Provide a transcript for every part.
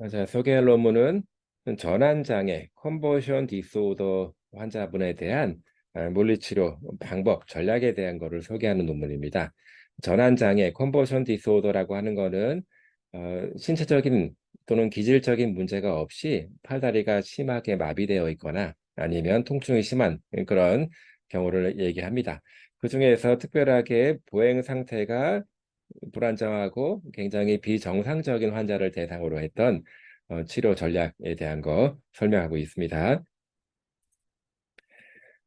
자, 소개할 논문은 전환장애, 컨버션 디소더 환자분에 대한 물리치료 방법, 전략에 대한 거를 소개하는 논문입니다. 전환장애, 컨버션 디소더라고 하는 거는 신체적인 또는 기질적인 문제가 없이 팔다리가 심하게 마비되어 있거나 아니면 통증이 심한 그런 경우를 얘기합니다. 그중에서 특별하게 보행 상태가 불안정하고 굉장히 비정상적인 환자를 대상으로 했던 치료 전략에 대한 거 설명하고 있습니다.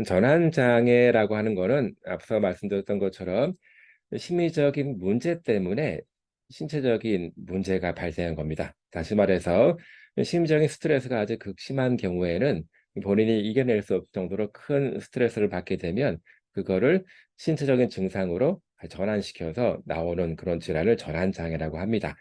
전환 장애라고 하는 거는 앞서 말씀드렸던 것처럼 심리적인 문제 때문에 신체적인 문제가 발생한 겁니다. 다시 말해서 심리적인 스트레스가 아주 극심한 경우에는 본인이 이겨낼 수 없을 정도로 큰 스트레스를 받게 되면 그거를 신체적인 증상으로 전환시켜서 나오는 그런 질환을 전환장애라고 합니다.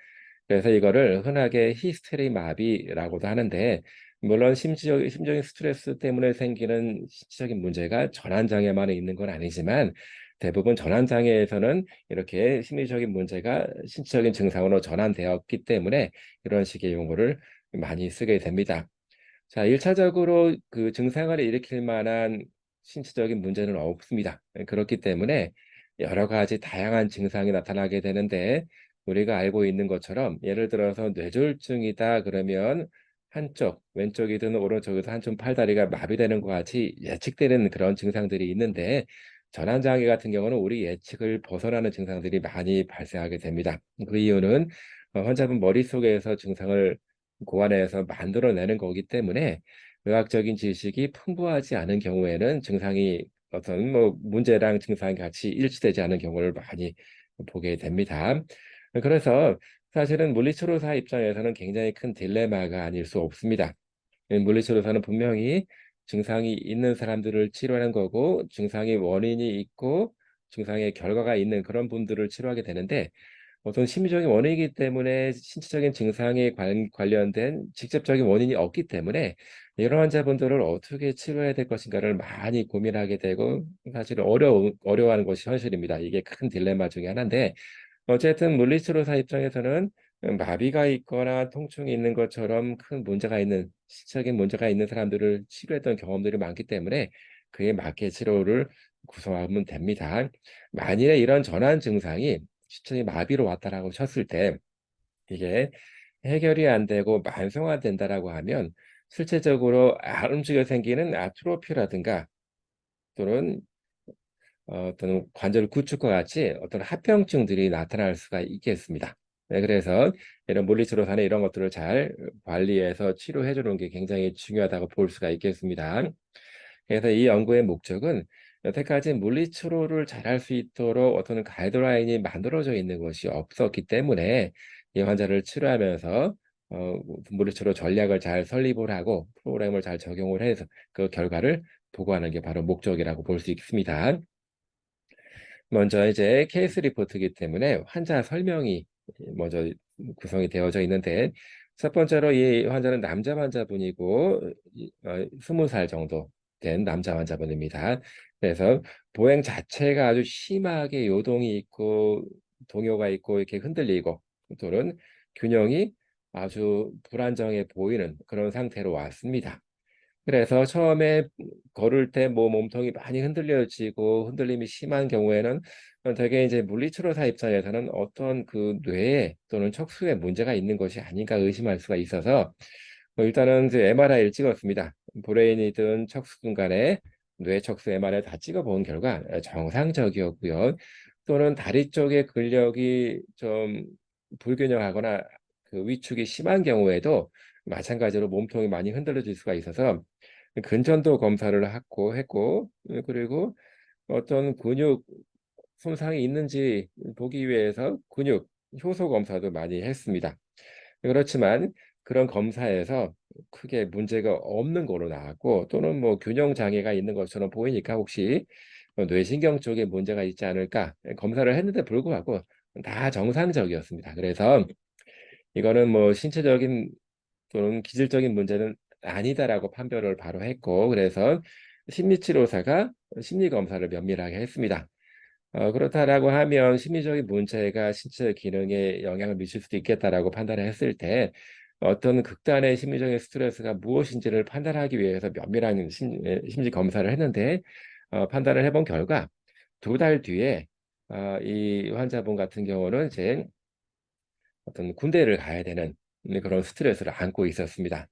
그래서 이거를 흔하게 히스테리 마비라고도 하는데, 물론 심적인 스트레스 때문에 생기는 신체적인 문제가 전환장애만 있는 건 아니지만, 대부분 전환장애에서는 이렇게 심리적인 문제가 신체적인 증상으로 전환되었기 때문에 이런 식의 용어를 많이 쓰게 됩니다. 자, 1차적으로 그 증상을 일으킬 만한 신체적인 문제는 없습니다. 그렇기 때문에 여러 가지 다양한 증상이 나타나게 되는데, 우리가 알고 있는 것처럼 예를 들어서 뇌졸중이다 그러면 한쪽, 왼쪽이든 오른쪽이든 한쪽 팔다리가 마비되는 것 같이 예측되는 그런 증상들이 있는데, 전환장애 같은 경우는 우리 예측을 벗어나는 증상들이 많이 발생하게 됩니다. 그 이유는 환자분 머릿속에서 증상을 고안해서 만들어내는 거기 때문에 의학적인 지식이 풍부하지 않은 경우에는 증상이 어떤 뭐 문제랑 증상이 같이 일치되지 않은 경우를 많이 보게 됩니다. 그래서 사실은 물리치료사 입장에서는 굉장히 큰 딜레마가 아닐 수 없습니다. 물리치료사는 분명히 증상이 있는 사람들을 치료하는 거고, 증상의 원인이 있고 증상의 결과가 있는 그런 분들을 치료하게 되는데, 어떤 심리적인 원인이기 때문에 신체적인 증상에 관련된 직접적인 원인이 없기 때문에 이런 환자분들을 어떻게 치료해야 될 것인가를 많이 고민하게 되고, 사실 어려워하는 것이 현실입니다. 이게 큰 딜레마 중에 하나인데, 어쨌든 물리치료사 입장에서는 마비가 있거나 통증이 있는 것처럼 큰 문제가 있는 신체적인 문제가 있는 사람들을 치료했던 경험들이 많기 때문에 그에 맞게 치료를 구성하면 됩니다. 만일에 이런 전환 증상이 신체의 마비로 왔다라고 쳤을 때 이게 해결이 안 되고 만성화된다라고 하면 실제적으로 안 움직여 생기는 아트로피라든가 또는 어떤 관절 구축과 같이 어떤 합병증들이 나타날 수가 있겠습니다. 네, 그래서 이런 물리치료사는 이런 것들을 잘 관리해서 치료해 주는 게 굉장히 중요하다고 볼 수가 있겠습니다. 그래서 이 연구의 목적은 여태까지 물리치료를 잘할 수 있도록 어떤 가이드라인이 만들어져 있는 것이 없었기 때문에 이 환자를 치료하면서 물리치료 전략을 잘 설립을 하고 프로그램을 잘 적용을 해서 그 결과를 보고하는 게 바로 목적이라고 볼 수 있습니다. 먼저 이제 케이스 리포트이기 때문에 환자 설명이 먼저 구성이 되어져 있는데, 첫 번째로 이 환자는 남자 환자분이고 20살 정도 된 남자 환자분입니다. 그래서 보행 자체가 아주 심하게 요동이 있고 동요가 있고 이렇게 흔들리고 또는 균형이 아주 불안정해 보이는 그런 상태로 왔습니다. 그래서 처음에 걸을 때 뭐 몸통이 많이 흔들려지고 흔들림이 심한 경우에는 되게 이제 물리치료사 입장에서는 어떤 그 뇌에 또는 척수에 문제가 있는 것이 아닌가 의심할 수가 있어서 일단은 이제 MRI를 찍었습니다. 브레인이든 척수든 간에 뇌 척수 MRI 다 찍어본 결과 정상적이었고요. 또는 다리 쪽의 근력이 좀 불균형하거나 그 위축이 심한 경우에도 마찬가지로 몸통이 많이 흔들려질 수가 있어서 근전도 검사를 했고 그리고 어떤 근육 손상이 있는지 보기 위해서 근육 효소 검사도 많이 했습니다. 그렇지만 그런 검사에서 크게 문제가 없는 거로 나왔고, 또는 뭐 균형 장애가 있는 것처럼 보이니까 혹시 뇌신경 쪽에 문제가 있지 않을까 검사를 했는데 불구하고 다 정상적이었습니다. 그래서 이거는 뭐 신체적인 또는 기질적인 문제는 아니다라고 판별을 바로 했고, 그래서 심리치료사가 심리검사를 면밀하게 했습니다. 그렇다라고 하면 심리적인 문제가 신체 기능에 영향을 미칠 수도 있겠다라고 판단을 했을 때 어떤 극단의 심리적인 스트레스가 무엇인지를 판단하기 위해서 면밀한 심리 검사를 했는데 판단을 해본 결과 2달 뒤에 이 환자분 같은 경우는 이제 어떤 군대를 가야 되는 그런 스트레스를 안고 있었습니다.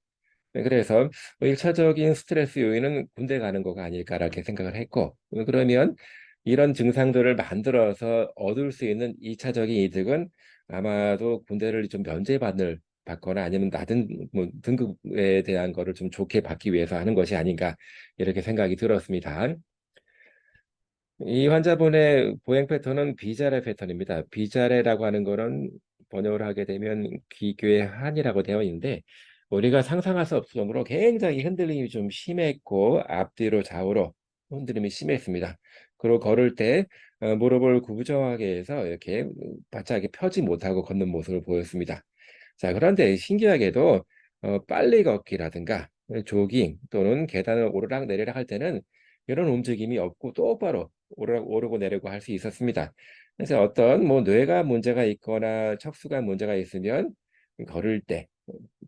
네, 그래서 1차적인 스트레스 요인은 군대 가는 거가 아닐까라고 생각을 했고, 그러면 이런 증상들을 만들어서 얻을 수 있는 2차적인 이득은 아마도 군대를 좀 받거나 아니면 낮은 뭐 등급에 대한 거를 좀 좋게 받기 위해서 하는 것이 아닌가 이렇게 생각이 들었습니다. 이 환자분의 보행 패턴은 비자레 패턴입니다. 비자레라고 하는 거는 번역을 하게 되면 기교의 한이라고 되어 있는데 우리가 상상할 수 없을 정도로 굉장히 흔들림이 좀 심했고 앞뒤로 좌우로 흔들림이 심했습니다. 그리고 걸을 때 무릎을 구부정하게 해서 이렇게 바짝 이렇게 펴지 못하고 걷는 모습을 보였습니다. 자, 그런데 신기하게도 빨리 걷기라든가 조깅 또는 계단을 오르락 내리락 할 때는 이런 움직임이 없고 똑바로 오르고 내리고 할 수 있었습니다. 그래서 어떤 뭐 뇌가 문제가 있거나 척수가 문제가 있으면 걸을 때,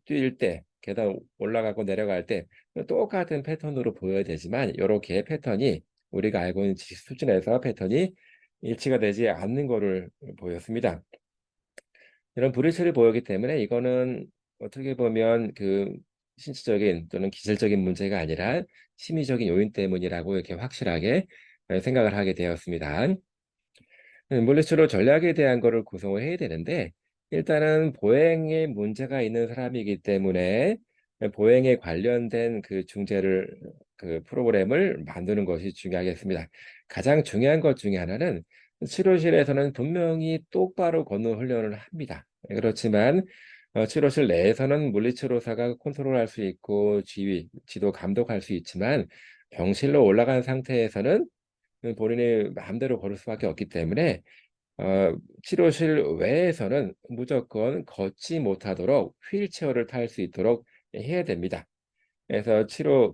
뛸 때, 계단 올라가고 내려갈 때 똑같은 패턴으로 보여야 되지만 이렇게 패턴이 우리가 알고 있는 지식 수준에서 패턴이 일치가 되지 않는 것을 보였습니다. 이런 불일치를 보였기 때문에 이거는 어떻게 보면 그 신체적인 또는 기질적인 문제가 아니라 심리적인 요인 때문이라고 이렇게 확실하게 생각을 하게 되었습니다. 물리치료 전략에 대한 거를 구성을 해야 되는데 일단은 보행에 문제가 있는 사람이기 때문에 보행에 관련된 그 중재를 그 프로그램을 만드는 것이 중요하겠습니다. 가장 중요한 것 중에 하나는 치료실에서는 분명히 똑바로 걷는 훈련을 합니다. 그렇지만 치료실 내에서는 물리치료사가 컨트롤할 수 있고 지도 감독할 수 있지만 병실로 올라간 상태에서는 본인이 마음대로 걸을 수밖에 없기 때문에 치료실 외에서는 무조건 걷지 못하도록 휠체어를 탈 수 있도록 해야 됩니다. 그래서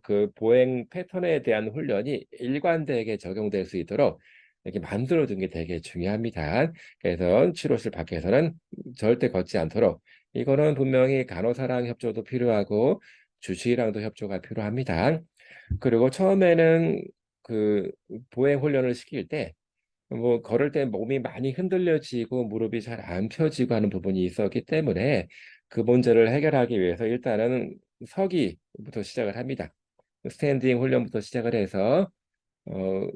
그 보행 패턴에 대한 훈련이 일관되게 적용될 수 있도록 이렇게 만들어 둔 게 되게 중요합니다. 그래서 치료실 밖에서는 절대 걷지 않도록 이거는 분명히 간호사랑 협조도 필요하고 주치의랑도 협조가 필요합니다. 그리고 처음에는 그 보행 훈련을 시킬 때 뭐 걸을 때 몸이 많이 흔들려지고 무릎이 잘 안 펴지고 하는 부분이 있었기 때문에 그 문제를 해결하기 위해서 일단은 서기부터 시작을 합니다. 스탠딩 훈련부터 시작을 해서 어,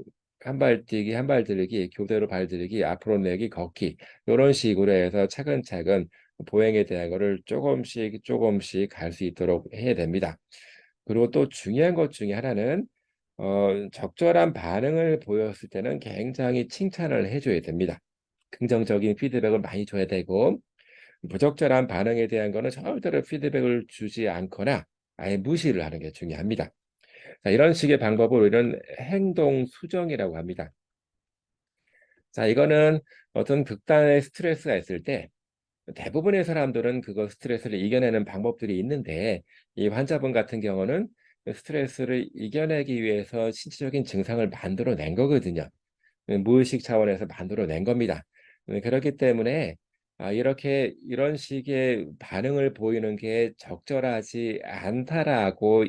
한 발 뛰기, 한 발 들기, 교대로 발 들기, 앞으로 내기, 걷기 이런 식으로 해서 차근차근 보행에 대한 거를 조금씩 조금씩 갈 수 있도록 해야 됩니다. 그리고 또 중요한 것 중에 하나는 적절한 반응을 보였을 때는 굉장히 칭찬을 해줘야 됩니다. 긍정적인 피드백을 많이 줘야 되고 부적절한 반응에 대한 거는 절대로 피드백을 주지 않거나 아예 무시를 하는 게 중요합니다. 자, 이런 식의 방법을 이런 행동 수정이라고 합니다. 자, 이거는 어떤 극단의 스트레스가 있을 때 대부분의 사람들은 그거 스트레스를 이겨내는 방법들이 있는데 이 환자분 같은 경우는 스트레스를 이겨내기 위해서 신체적인 증상을 만들어낸 거거든요. 무의식 차원에서 만들어낸 겁니다. 그렇기 때문에 이렇게 이런 식의 반응을 보이는 게 적절하지 않다라고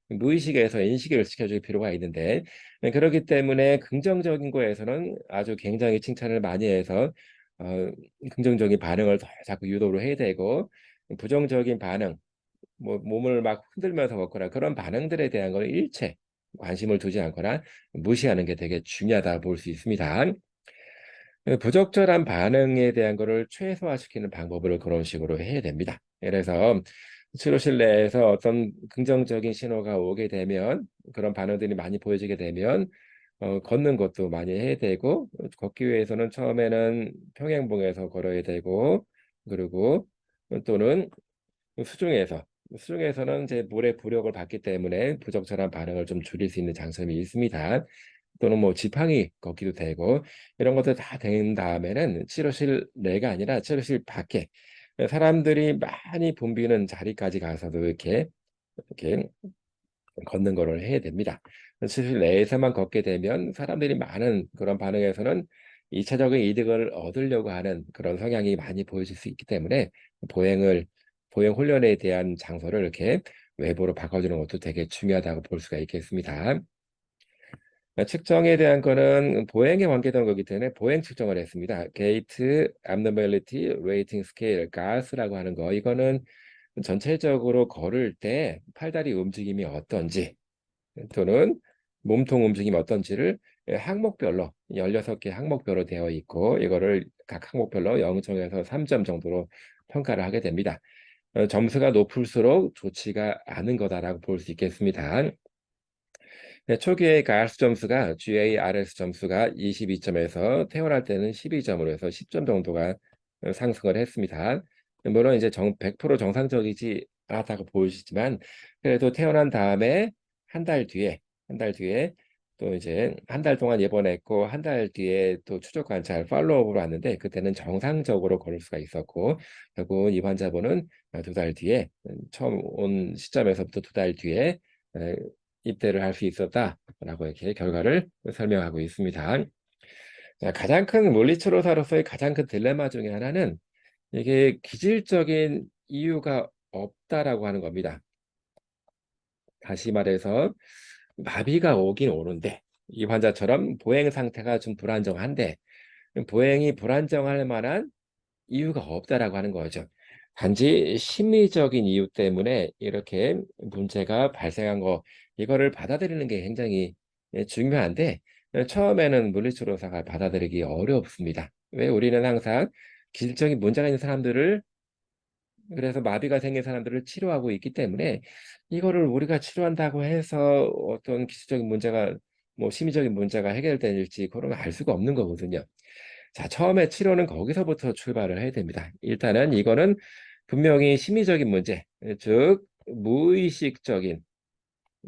무의식에서 인식을 시켜줄 필요가 있는데 그렇기 때문에 긍정적인 거에서는 아주 굉장히 칭찬을 많이 해서 어, 긍정적인 반응을 더 자꾸 유도를 해야 되고 부정적인 반응 뭐 몸을 막 흔들면서 걷거나 그런 반응들에 대한 걸 일체 관심을 두지 않거나 무시하는 게 되게 중요하다 볼 수 있습니다. 부적절한 반응에 대한 거를 최소화시키는 방법을 그런 식으로 해야 됩니다. 그래서 치료실 내에서 어떤 긍정적인 신호가 오게 되면 그런 반응들이 많이 보여지게 되면 걷는 것도 많이 해야 되고 걷기 위해서는 처음에는 평행봉에서 걸어야 되고 그리고 또는 수중에서는 이제 물의 부력을 받기 때문에 부적절한 반응을 좀 줄일 수 있는 장점이 있습니다. 또는 뭐 지팡이 걷기도 되고 이런 것들 다 된 다음에는 치료실 내가 아니라 치료실 밖에 사람들이 많이 붐비는 자리까지 가서도 이렇게 걷는 거를 해야 됩니다. 치료실 내에서만 걷게 되면 사람들이 많은 그런 반응에서는 2차적인 이득을 얻으려고 하는 그런 성향이 많이 보여질 수 있기 때문에 보행을 보행 훈련에 대한 장소를 이렇게 외부로 바꿔주는 것도 되게 중요하다고 볼 수가 있겠습니다. 측정에 대한 거는 보행에 관계된 거기 때문에 보행 측정을 했습니다. 게이트, abnormality, rating scale, GAS라고 하는 거, 이거는 전체적으로 걸을 때 팔다리 움직임이 어떤지 또는 몸통 움직임이 어떤지를 항목별로 16개 항목별로 되어 있고, 이거를 각 항목별로 0점에서 3점 정도로 평가를 하게 됩니다. 점수가 높을수록 좋지가 않은 거다라고 볼 수 있겠습니다. 네, 초기에 가스 점수가 GARS 점수가 22점에서 태어날 때는 12점으로 해서 10점 정도가 상승을 했습니다. 물론 이제 100% 정상적이지 않다고 보이시지만, 그래도 태어난 다음에 한 달 뒤에 또 이제 한 달 동안 입원했고, 한 달 뒤에 또 추적 관찰 팔로우업으로 왔는데, 그때는 정상적으로 걸을 수가 있었고, 결국 이 환자분은 2달 뒤에, 처음 온 시점에서부터 2달 뒤에 입대를 할 수 있었다라고 이렇게 결과를 설명하고 있습니다. 자, 가장 큰 물리치료사로서의 가장 큰 딜레마 중에 하나는 이게 기질적인 이유가 없다라고 하는 겁니다. 다시 말해서 마비가 오긴 오는데, 이 환자처럼 보행 상태가 좀 불안정한데, 보행이 불안정할 만한 이유가 없다라고 하는 거죠. 단지 심리적인 이유 때문에 이렇게 문제가 발생한 거, 이거를 받아들이는 게 굉장히 중요한데, 처음에는 물리치료사가 받아들이기 어렵습니다. 왜? 우리는 항상 기질적인 문제가 있는 사람들을, 그래서 마비가 생긴 사람들을 치료하고 있기 때문에, 이거를 우리가 치료한다고 해서 어떤 기술적인 문제가, 뭐 심리적인 문제가 해결될지 그런 걸 알 수가 없는 거거든요. 자, 처음에 치료는 거기서부터 출발을 해야 됩니다. 일단은 이거는 분명히 심리적인 문제, 즉 무의식적인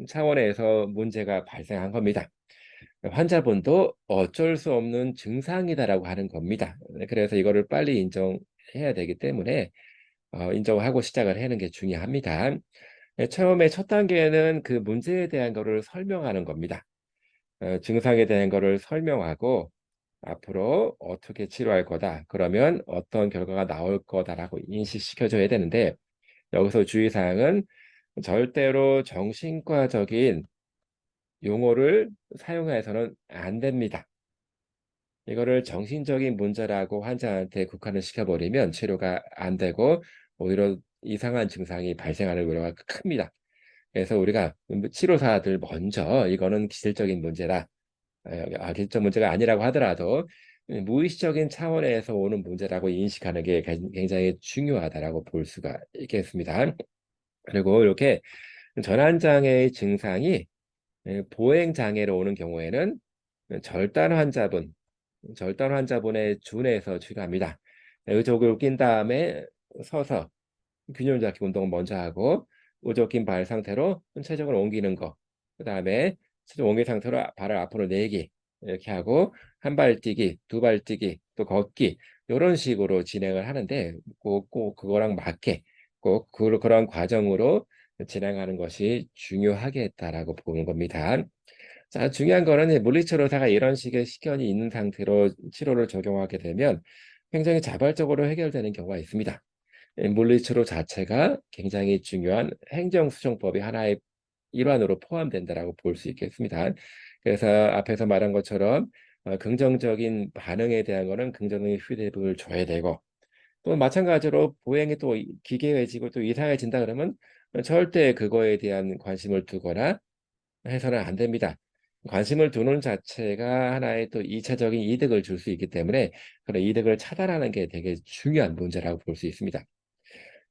차원에서 문제가 발생한 겁니다. 환자분도 어쩔 수 없는 증상이다라고 하는 겁니다. 그래서 이거를 빨리 인정해야 되기 때문에 인정하고 시작을 하는 게 중요합니다. 처음에 첫 단계는 그 문제에 대한 거를 설명하는 겁니다. 증상에 대한 거를 설명하고 앞으로 어떻게 치료할 거다, 그러면 어떤 결과가 나올 거다라고 인식시켜줘야 되는데, 여기서 주의사항은 절대로 정신과적인 용어를 사용해서는 안 됩니다. 이거를 정신적인 문제라고 환자한테 국한을 시켜버리면 치료가 안 되고 오히려 이상한 증상이 발생하는 우려가 큽니다. 그래서 우리가 치료사들 먼저 이거는 기질적인 문제다, 기술적 문제가 아니라고 하더라도 무의식적인 차원에서 오는 문제라고 인식하는 게 굉장히 중요하다라고 볼 수가 있겠습니다. 그리고 이렇게 전환장애의 증상이 보행 장애로 오는 경우에는 절단 환자분, 절단 환자분에 준해서 치료합니다. 의족을 낀 다음에 서서 균형 잡기 운동을 먼저 하고, 의족 낀 발 상태로 체중을 옮기는 거, 그 다음에 체중 옮긴 상태로 발을 앞으로 내기, 이렇게 하고 한 발 뛰기, 두 발 뛰기, 또 걷기, 이런 식으로 진행을 하는데, 꼭 그거랑 맞게 꼭 그런 과정으로 진행하는 것이 중요하겠다라고 보는 겁니다. 자, 중요한 거는 물리치료사가 이런 식의 식견이 있는 상태로 치료를 적용하게 되면 굉장히 자발적으로 해결되는 경우가 있습니다. 물리치료 자체가 굉장히 중요한 행정수정법의 하나의 일환으로 포함된다라고 볼 수 있겠습니다. 그래서 앞에서 말한 것처럼 긍정적인 반응에 대한 거는 긍정적인 피드백을 줘야 되고, 또 마찬가지로 보행이 또 기계해지고 또 이상해진다 그러면 절대 그거에 대한 관심을 두거나 해서는 안 됩니다. 관심을 두는 자체가 하나의 또 2차적인 이득을 줄 수 있기 때문에 그런 이득을 차단하는 게 되게 중요한 문제라고 볼 수 있습니다.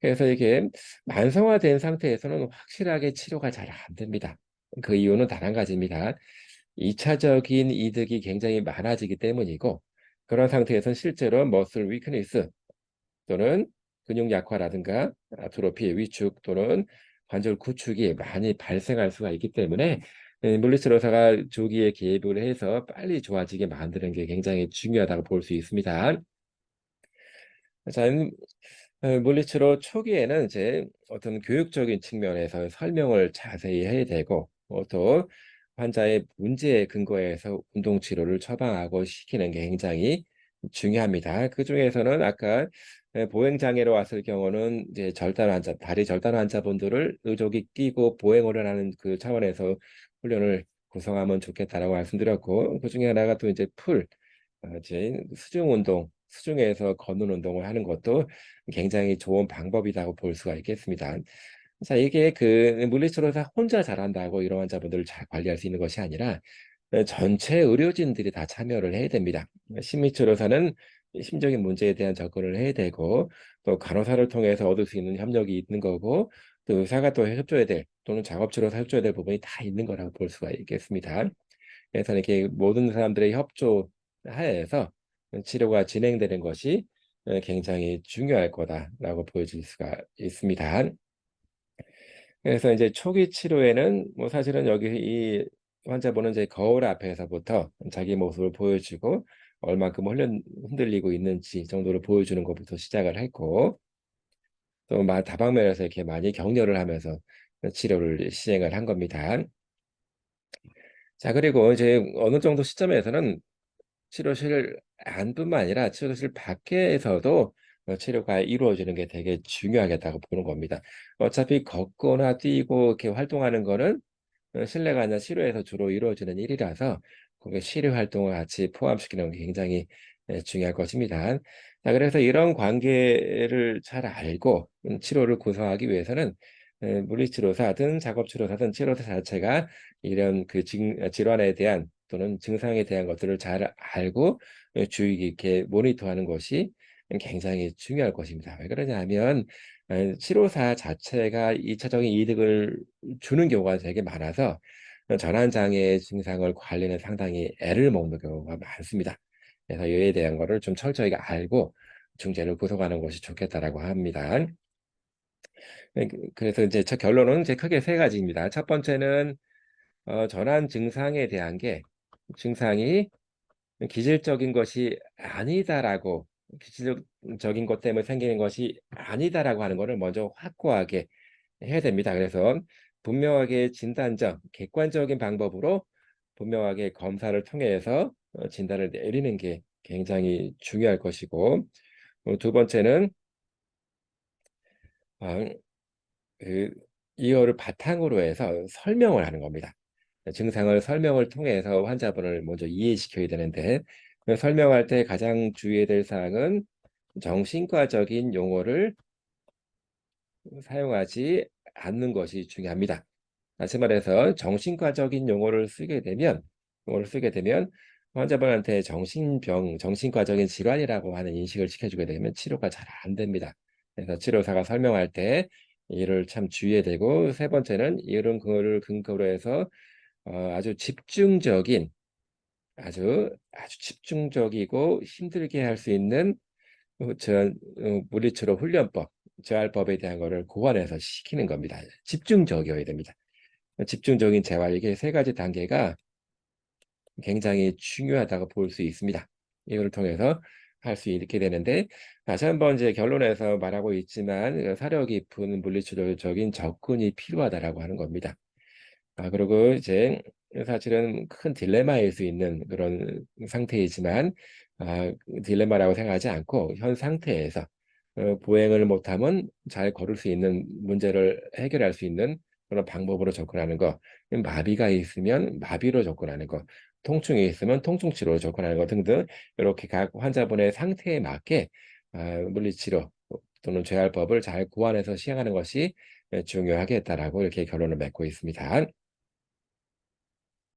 그래서 이게 만성화된 상태에서는 확실하게 치료가 잘 안 됩니다. 그 이유는 단 한 가지입니다. 2차적인 이득이 굉장히 많아지기 때문이고, 그런 상태에서는 실제로 머슬 위크니스 또는 근육 약화라든가 아트로피, 위축 또는 관절 구축이 많이 발생할 수가 있기 때문에 물리치료사가 조기에 개입을 해서 빨리 좋아지게 만드는 게 굉장히 중요하다고 볼 수 있습니다. 자, 물리치료 초기에는 이제 어떤 교육적인 측면에서 설명을 자세히 해야 되고, 또 환자의 문제에 근거해서 운동 치료를 처방하고 시키는 게 굉장히 중요합니다. 그 중에서는 아까 보행장애로 왔을 경우는 이제 절단 환자, 다리 절단 환자분들을 의족이 끼고 보행을 하는 그 차원에서 훈련을 구성하면 좋겠다라고 말씀드렸고, 그중에 하나가 또 이제 이제 수중 운동, 수중에서 걷는 운동을 하는 것도 굉장히 좋은 방법이라고 볼 수가 있겠습니다. 자, 이게 그 물리치료사 혼자 잘한다고 이런 환자분들을 잘 관리할 수 있는 것이 아니라 전체 의료진들이 다 참여를 해야 됩니다. 심리치료사는 심적인 문제에 대한 접근을 해야 되고, 또 간호사를 통해서 얻을 수 있는 협력이 있는 거고, 또 의사가 또 협조해야 될, 또는 작업치료사 협조해야 될 부분이 다 있는 거라고 볼 수가 있겠습니다. 그래서 이렇게 모든 사람들의 협조 하에서 치료가 진행되는 것이 굉장히 중요할 거다라고 보여질 수가 있습니다. 그래서 이제 초기 치료에는 뭐 사실은 여기 이 환자분은 이제 거울 앞에서부터 자기 모습을 보여주고 얼만큼 흔들리고 있는지 정도를 보여주는 것부터 시작을 했고, 또 다방면에서 이렇게 많이 격려를 하면서 치료를 시행을 한 겁니다. 자, 그리고 이제 어느 정도 시점에서는 치료실 안뿐만 아니라 치료실 밖에서도 치료가 이루어지는 게 되게 중요하겠다고 보는 겁니다. 어차피 걷거나 뛰고 이렇게 활동하는 거는 실내가 아니라 실외에서 주로 이루어지는 일이라서 거기에 실외 활동을 같이 포함시키는 게 굉장히 중요할 것입니다. 자, 그래서 이런 관계를 잘 알고 치료를 구성하기 위해서는 물리치료사든 작업치료사든 치료사 자체가 이런 그 질환에 대한 또는 증상에 대한 것들을 잘 알고 주의 깊게 모니터하는 것이 굉장히 중요할 것입니다. 왜 그러냐면 치료사 자체가 2차적인 이득을 주는 경우가 되게 많아서 전환장애 증상을 관리는 상당히 애를 먹는 경우가 많습니다. 그래서 이에 대한 거를 좀 철저히 알고 중재를 구성하는 것이 좋겠다라고 합니다. 그래서 이제 첫 결론은 이제 크게 세 가지입니다. 첫 번째는 전환 증상에 대한 게 증상이 기질적인 것이 아니다라고, 기질적인 것 때문에 생기는 것이 아니다라고 하는 것을 먼저 확고하게 해야 됩니다. 그래서 분명하게 진단적, 객관적인 방법으로 분명하게 검사를 통해서 진단을 내리는 게 굉장히 중요할 것이고, 두 번째는 어, 그 이거를 바탕으로 해서 설명을 하는 겁니다. 증상을 설명을 통해서 환자분을 먼저 이해시켜야 되는데, 설명할 때 가장 주의해야 될 사항은 정신과적인 용어를 사용하지 않는 것이 중요합니다. 다시 말해서 정신과적인 용어를 쓰게 되면 환자분한테 정신과적인 질환이라고 하는 인식을 시켜주게 되면 치료가 잘 안 됩니다. 그래서 치료사가 설명할 때 이를 참 주의해야 되고, 세 번째는 이런 거를 근거로 해서 아주 집중적인, 아주 집중적이고 힘들게 할 수 있는 물리치료 훈련법, 재활법에 대한 거를 고안해서 시키는 겁니다. 집중적이어야 됩니다. 집중적인 재활, 이게 세 가지 단계가 굉장히 중요하다고 볼 수 있습니다. 이걸 통해서 할 수 있게 되는데, 다시 한번 이제 결론에서 말하고 있지만 사려 깊은 물리치료적인 접근이 필요하다라고 하는 겁니다. 그리고 이제 사실은 큰 딜레마일 수 있는 그런 상태이지만, 딜레마라고 생각하지 않고 현 상태에서 보행을 못하면 잘 걸을 수 있는 문제를 해결할 수 있는 그런 방법으로 접근하는 거, 마비가 있으면 마비로 접근하는 거, 통증이 있으면 통증 치료로 접근하는 거 등등, 이렇게 각 환자분의 상태에 맞게 물리치료 또는 재활법을 잘 고안해서 시행하는 것이 중요하겠다라고 이렇게 결론을 맺고 있습니다.